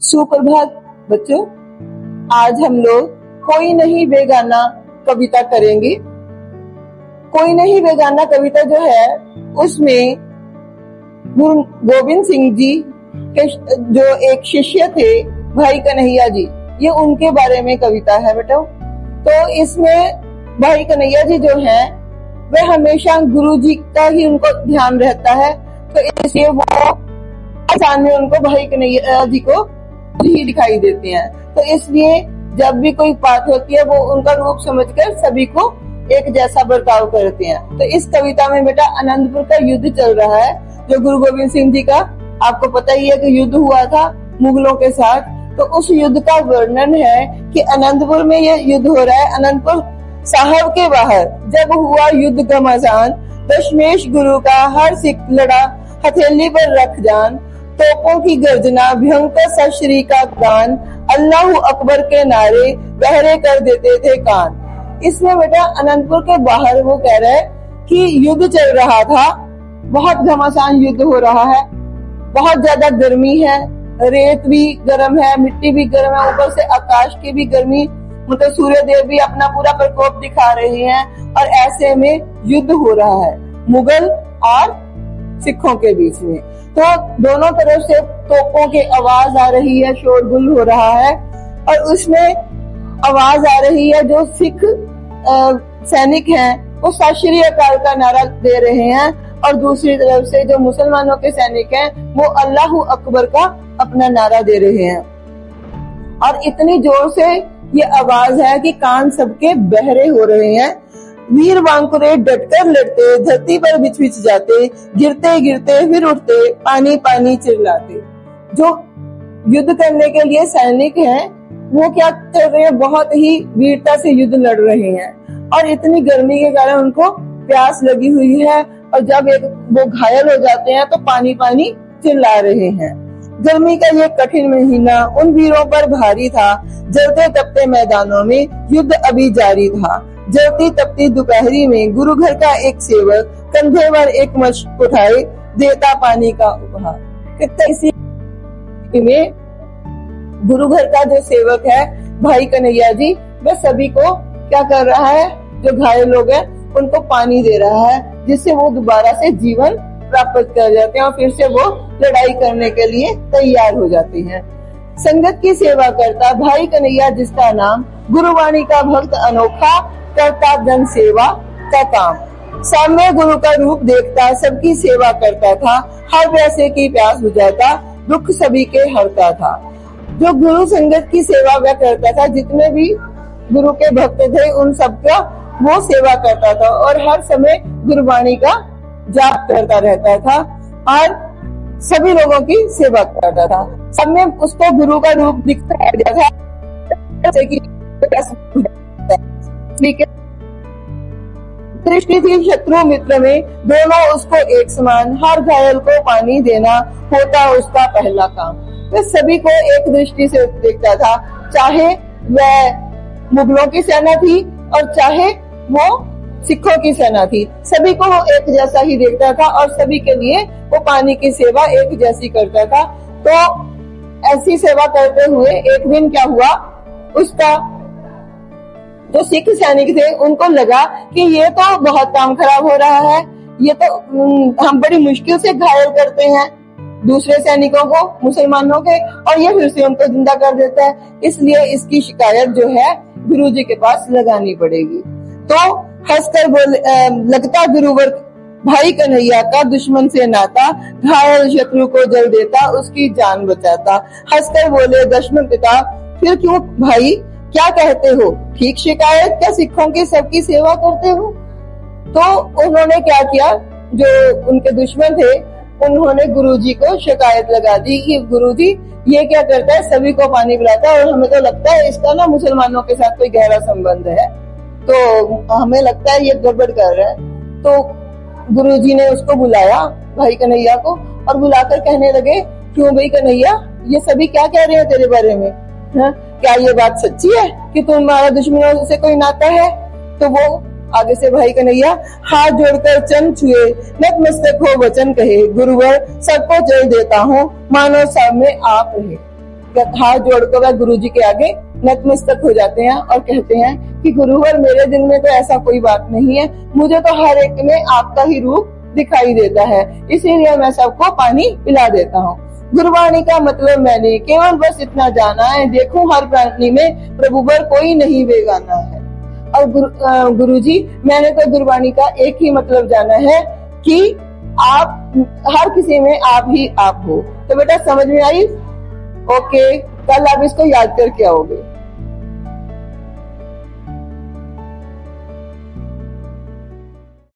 सुप्रभात बच्चों, आज हम लोग कोई नहीं बेगाना कविता करेंगे। कोई नहीं बेगाना कविता जो है उसमें गुरु गोविंद सिंह जी के जो एक शिष्य थे भाई कन्हैया जी, ये उनके बारे में कविता है बेटा। तो इसमें भाई कन्हैया जी जो हैं वे हमेशा गुरु जी का ही उनको ध्यान रहता है, तो इसलिए वो आसान में उनको भाई कन्हैया जी को ही दिखाई देते हैं। तो इसलिए जब भी कोई बात होती है वो उनका रूप समझकर सभी को एक जैसा बर्ताव करते हैं। तो इस कविता में बेटा अनंतपुर का युद्ध चल रहा है, जो गुरु गोविंद सिंह जी का आपको पता ही है कि युद्ध हुआ था मुगलों के साथ। तो उस युद्ध का वर्णन है कि अनंतपुर में ये युद्ध हो रहा है। अनंतपुर साहब के बाहर जब हुआ युद्ध घमासान, दशमेश गुरु का हर सिख लड़ा हथेली पर रख जान, तोपों की गर्जना भयंकर सश्री का गान, अल्लाह अकबर के नारे बहरे कर देते थे कान। इसमें बेटा अनंतपुर के बाहर वो कह रहे हैं कि युद्ध चल रहा था, बहुत घमासान युद्ध हो रहा है, बहुत ज्यादा गर्मी है, रेत भी गर्म है, मिट्टी भी गर्म है, ऊपर से आकाश की भी गर्मी, मतलब सूर्य देव भी अपना पूरा प्रकोप दिखा रहे हैं। और ऐसे में युद्ध हो रहा है मुगल और सिखों के बीच में। तो दोनों तरफ से तोपों की आवाज आ रही है, शोरगुल हो रहा है, और उसमें आवाज आ रही है जो सिख सैनिक हैं वो सत श्री अकाल का नारा दे रहे हैं, और दूसरी तरफ से जो मुसलमानों के सैनिक हैं वो अल्लाह अकबर का अपना नारा दे रहे हैं। और इतनी जोर से ये आवाज है कि कान सबके बहरे हो रहे हैं। वीर वांकुरे डटकर लड़ते, धरती पर बिछ बिछ जाते, गिरते गिरते फिर उठते, पानी पानी चिल्लाते। जो युद्ध करने के लिए सैनिक हैं वो क्या कर रहे हैं, बहुत ही वीरता से युद्ध लड़ रहे हैं, और इतनी गर्मी के कारण उनको प्यास लगी हुई है, और जब वो घायल हो जाते हैं तो पानी पानी चिल्ला रहे हैं। गर्मी का ये कठिन महीना उन वीरों पर भारी था, जलते तपते मैदानों में युद्ध अभी जारी था। जलती तपती दोपहरी में गुरु घर का एक सेवक कंधे पर एक मशक उठाए, देता पानी का उपहार। इसी में गुरु घर का जो सेवक है भाई कन्हैया जी, वह सभी को क्या कर रहा है, जो घायल लोग हैं उनको पानी दे रहा है, जिससे वो दोबारा से जीवन प्राप्त कर जाते हैं और फिर से वो लड़ाई करने के लिए तैयार हो जाते हैं। संगत की सेवा करता भाई कन्हैया जिसका नाम, गुरुवाणी का भक्त अनोखा, करता जन सेवा का काम। सामने गुरु का रूप देखता सबकी सेवा करता था, हर प्यासे की प्यास बुझाता, दुख सभी के हरता था। जो गुरु संगत की सेवा वह करता था, जितने भी गुरु के भक्त थे उन सबका वो सेवा करता था, और हर समय गुरुवाणी का जाप करता रहता था और सभी लोगों की सेवा करता था। सब में उसको गुरु का रूप दिखता था, जैसे कि दृष्टि थी शत्रु मित्र में, दोनों उसको एक समान, हर घायल को पानी देना होता उसका पहला काम। वह सभी को एक दृष्टि से देखता था, चाहे वह मुगलों की सेना थी और चाहे वो सिखों की सेना थी, सभी को वो एक जैसा ही देखता था, और सभी के लिए वो पानी की सेवा एक जैसी करता था। तो ऐसी सेवा करते हुए एक दिन क्या हुआ, उसका जो सिख सैनिक थे उनको लगा कि ये तो बहुत काम खराब हो रहा है, ये तो हम बड़ी मुश्किल से घायल करते हैं दूसरे सैनिकों को, मुसलमानों के, और ये फिर से उनको जिंदा कर देता है, इसलिए इसकी शिकायत जो है गुरु जी के पास लगानी पड़ेगी। तो हंसकर लगता गुरुवर भाई कन्हैया का दुश्मन से नाता, घायल शत्रु को जल देता उसकी जान बचाता। हंसकर बोले दुश्मन पिता, फिर क्यों भाई क्या कहते हो, ठीक शिकायत क्या सिखों की सबकी सेवा करते हो। तो उन्होंने क्या किया, जो उनके दुश्मन थे उन्होंने गुरुजी को शिकायत लगा दी कि गुरुजी ये क्या करता है, सभी को पानी पिलाता है, और हमें तो लगता है इसका ना मुसलमानों के साथ कोई गहरा संबंध है, तो हमें लगता है ये गड़बड़ कर रहा है। तो गुरुजी ने उसको बुलाया भाई कन्हैया को, और बुलाकर कहने लगे, क्यों भाई कन्हैया ये सभी क्या कह रहे हैं तेरे बारे में, क्या ये बात सच्ची है कि तुम्हारा दुश्मनों से कोई नाता है। तो वो आगे से भाई कन्हैया हाथ जोड़कर चरण छुए, नतमस्तक हो वचन कहे, गुरुवर सबको जल देता हूँ, मानो सामने आप रहे। हाथ जोड़कर वह गुरु जी के आगे नतमस्तक हो जाते हैं और कहते हैं कि गुरुवर मेरे दिल में तो ऐसा कोई बात नहीं है, मुझे तो हर एक में आपका ही रूप दिखाई देता है, इसीलिए मैं सबको पानी पिला देता हूँ। गुरबाणी का मतलब मैंने केवल बस इतना जाना है, देखूं हर प्राणी में प्रभु पर कोई नहीं बेगाना है। और गुरुजी मैंने तो गुरबाणी का एक ही मतलब जाना है कि आप हर किसी में आप ही आप हो। तो बेटा समझ में आई? ओके, कल आप इसको याद करके आओगे।